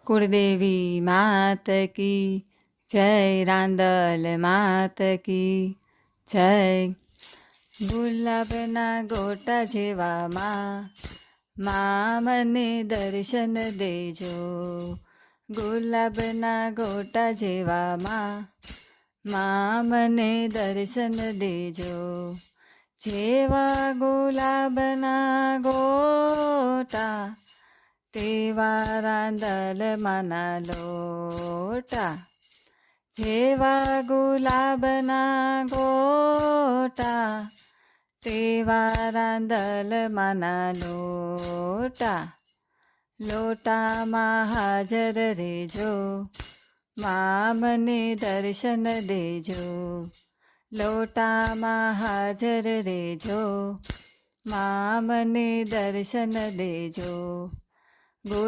કુળદેવી માત કી જય, રાંદલ માત કી જય. ગુલાબના ગોટા જેવા માં મને દર્શન દેજો. ગુલાબના ગોટા જેવા માં મને દર્શન દેજો. જેવા ગુલાબના ગોટા તેવા રાંદલમાંના લોટા. જેવા ગુલાબના ગોટા તેવા રાંદલમાંના લોટા. લોટામાં હાજર રહેજો, મને દર્શન દેજો. લોટામાં હાજર રહેજો, મને દર્શન દેજો.